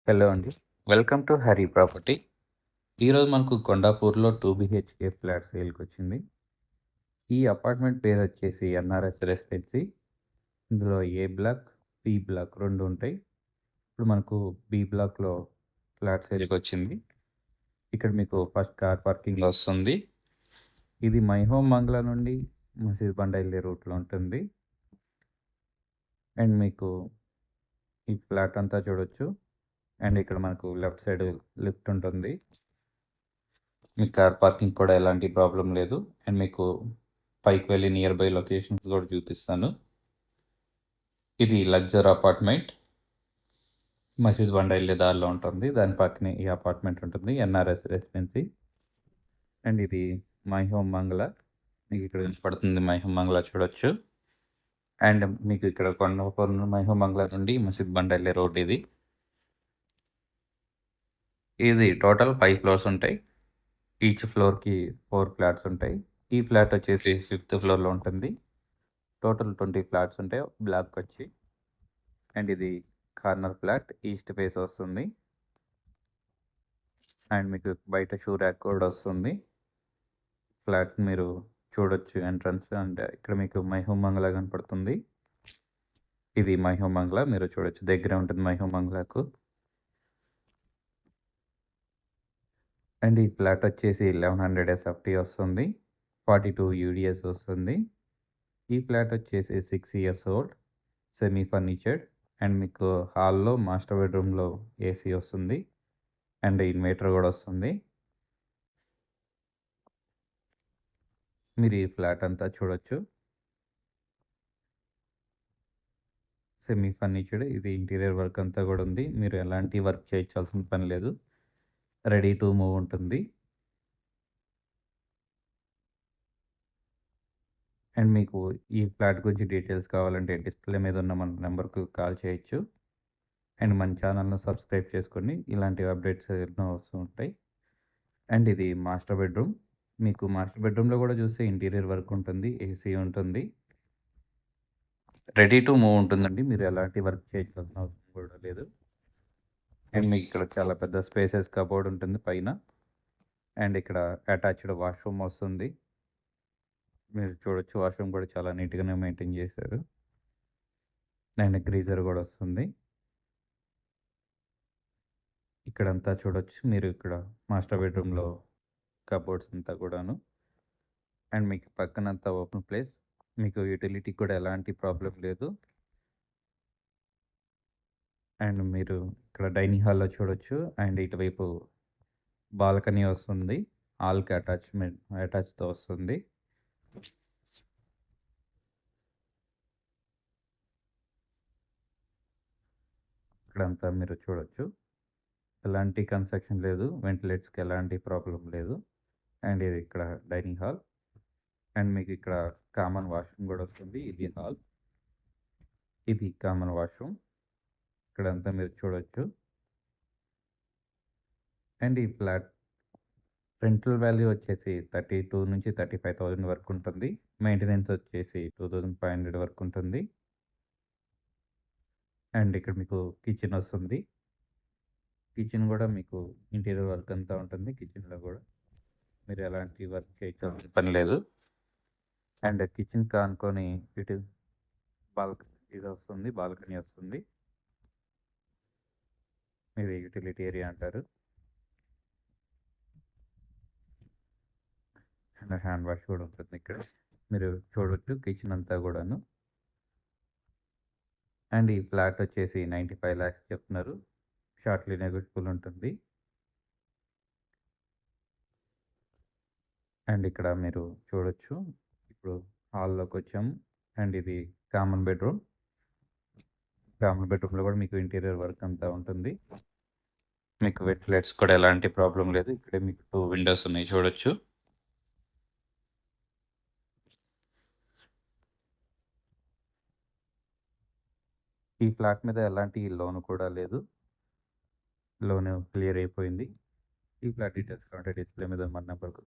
Hello అండి. Welcome to Hari property. ఈరోజు మనకు కొండాపూర్‌లో 2 బీహెచ్‌కే ఫ్లాట్ సేల్‌కొచ్చింది. ఈ అపార్ట్మెంట్ పేరొచ్చేసి ఎన్ఆర్ఎస్ రెసిడెన్సీ. ఇందులో ఏ బ్లాక్, బి బ్లాక్ 2 ఉంటాయి. ఇప్పుడు మనకు బి బ్లాక్‌లో ఫ్లాట్ సేల్‌కొచ్చింది. ఇక్కడ మీకు ఫస్ట్ కార్ పార్కింగ్ వస్తుంది. ఇది మై హోమ్ బంగ్లా నుండి మసీద్ బండ ఎళ్ళే రూట్‌లో ఉంటుంది. అండ్ మీకు ఈ ఫ్లాట్ అంతా చూడొచ్చు. అండ్ ఇక్కడ మనకు లెఫ్ట్ సైడ్ లిఫ్ట్ ఉంటుంది. మీకు కార్ పార్కింగ్ కూడా ఎలాంటి ప్రాబ్లమ్ లేదు. అండ్ మీకు పైకి వెళ్ళి నియర్ బై లొకేషన్స్ కూడా చూపిస్తాను. ఇది లగ్జర్ అపార్ట్మెంట్. మసీద్ బండ వెళ్ళే దారిలో ఉంటుంది. దాని పక్కనే ఈ అపార్ట్మెంట్ ఉంటుంది. NRS residency. అండ్ ఇది మై హోమ్ బంగ్లా. మీకు ఇక్కడ పడుతుంది మై హోమ్ బంగ్లా చూడొచ్చు. అండ్ మీకు ఇక్కడ కొండాపూర్ మై హోమ్ బంగ్లా నుండి మసీద్ బండ వెళ్ళే రోడ్ ఇది. ఇది టోటల్ 5 ఫ్లోర్స్ ఉంటాయి. ఈచ్ ఫ్లోర్‌కి 4 ఫ్లాట్స్ ఉంటాయి. ఈ ఫ్లాట్ వచ్చేసి 5థ్ ఫ్లోర్‌లో ఉంటుంది. టోటల్ 20 ఫ్లాట్స్ ఉంటాయి బ్లాక్‌కొచ్చి. అండ్ ఇది కార్నర్ ఫ్లాట్ ఈస్ట్ ఫేస్ వస్తుంది. అండ్ మీకు బయట షూ ర్యాక్ కూడా వస్తుంది. ఫ్లాట్ మీరు చూడొచ్చు ఎంట్రన్స్. అండ్ ఇక్కడ మీకు మై హోమ్ బంగ్లా కనపడుతుంది. ఇది మై హోమ్ బంగ్లా మీరు చూడొచ్చు. దగ్గరే ఉంటుంది మై హోమ్ బంగ్లాకు. అండ్ ఈ ఫ్లాట్ వచ్చేసి 1100 ఎస్ఎఫ్టీ వస్తుంది. 42 యూడిఎస్ వస్తుంది. ఈ ఫ్లాట్ వచ్చేసి 6 ఇయర్స్ ఓల్డ్, సెమీ ఫర్నిచర్డ్. అండ్ మీకు హాల్‌లో మాస్టర్ బెడ్‌రూమ్‌లో ఏసీ వస్తుంది. అండ్ ఇన్వర్టర్ కూడా వస్తుంది. మీరు ఈ ఫ్లాట్ అంతా చూడొచ్చు. సెమీ ఫర్నిచర్డ్. ఇది ఇంటీరియర్ వర్క్ అంతా కూడా ఉంది. మీరు ఎలాంటి వర్క్ చేయించాల్సిన పని లేదు. రెడీ టు మూవ్ ఉంటుంది. అండ్ మీకు ఈ ఫ్లాట్ గురించి డీటెయిల్స్ కావాలంటే డిస్‌ప్లే మీద ఉన్న మన నంబర్‌కు కాల్ చేయొచ్చు. అండ్ మన ఛానల్‌ను సబ్స్క్రైబ్ చేసుకోండి. ఇలాంటి అప్డేట్స్ ఎన్నో వస్తూ ఉంటాయి. అండ్ ఇది మాస్టర్ బెడ్‌రూమ్. మీకు మాస్టర్ బెడ్‌రూమ్‌లో కూడా చూస్తే ఇంటీరియర్ వర్క్ ఉంటుంది. ఏసీ ఉంటుంది. రెడీ టు మూవ్ ఉంటుందండి. మీరు ఎలాంటి వర్క్ చేయించాల్సిన అవసరం కూడా లేదు. అండ్ మీకు ఇక్కడ చాలా పెద్ద స్పేసెస్ కబోర్డ్ ఉంటుంది పైన. అండ్ ఇక్కడ అటాచ్డ్ వాష్‌రూమ్ వస్తుంది. మీరు చూడొచ్చు వాష్‌రూమ్ కూడా చాలా నీట్‌గానే మెయింటైన్ చేశారు. అండ్ గ్రీజర్ కూడా వస్తుంది. ఇక్కడంతా చూడొచ్చు. మీరు ఇక్కడ మాస్టర్ బెడ్‌రూమ్‌లో కబోర్డ్స్ అంతా కూడాను. అండ్ మీకు పక్కనంతా ఓపెన్ ప్లేస్. మీకు యుటిలిటీకి కూడా ఎలాంటి ప్రాబ్లమ్ లేదు. అండ్ మీరు ఇక్కడ డైనింగ్ హాల్‌లో చూడొచ్చు. అండ్ ఇటువైపు బాల్కనీ వస్తుంది. హాల్‌కి అటాచ్‌తో వస్తుంది. ఇక్కడంతా మీరు చూడొచ్చు. ఎలాంటి కన్‌స్ట్రక్షన్ లేదు. వెంటిలేట్స్‌కి ఎలాంటి ప్రాబ్లమ్ లేదు. అండ్ ఇది ఇక్కడ డైనింగ్ హాల్. అండ్ మీకు ఇక్కడ కామన్ వాష్‌రూమ్ కూడా వస్తుంది. ఇది హాల్. ఇది కామన్ వాష్‌రూమ్. ఇక్కడంతా మీరు చూడొచ్చు. అండ్ ఈ ఫ్లాట్ రెంటల్ వాల్యూ వచ్చేసి 32,000-35,000 వరకు ఉంటుంది. మెయింటెనెన్స్ వచ్చేసి 2,500 వరకు ఉంటుంది. అండ్ ఇక్కడ మీకు కిచెన్ వస్తుంది. కిచెన్ కూడా మీకు ఇంటీరియర్ వర్క్ అంతా ఉంటుంది కిచెన్‌లో కూడా. మీరు ఎలాంటి వర్క్ చేయించాల్సిన పని లేదు. అండ్ కిచెన్‌కి ఆనుకొని ఇటు ఇది వస్తుంది. బాల్కనీ వస్తుంది. ఇది యుటిలిటీ ఏరియా అంటారు. అండ్ హ్యాండ్ వాష్ కూడా ఉంటుంది ఇక్కడ. మీరు చూడొచ్చు కిచెన్ అంతా కూడాను. అండ్ ఈ ఫ్లాట్ వచ్చేసి 95 లాక్స్ చెప్తున్నారు. షార్ట్‌లీ నెగోషియబుల్ ఉంటుంది. అండ్ ఇక్కడ మీరు చూడొచ్చు. ఇప్పుడు హాల్‌లోకొచ్చాము. అండ్ ఇది కామన్ బెడ్‌రూమ్. కామన్ బెడ్‌రూమ్‌లో కూడా మీకు ఇంటీరియర్ వర్క్ అంతా ఉంటుంది. మీకు వెంటిలేట్స్ కూడా ఎలాంటి ప్రాబ్లమ్ లేదు. ఇక్కడే మీకు 2 విండోస్ ఉన్నాయి చూడొచ్చు. ఈ ఫ్లాట్ మీద ఎలాంటి లోన్ కూడా లేదు. లోన్ క్లియర్ అయిపోయింది. ఈ ఫ్లాట్ డీటెయిల్స్ కావాలంటే డిస్‌ప్లే మీద మన నంబర్‌కు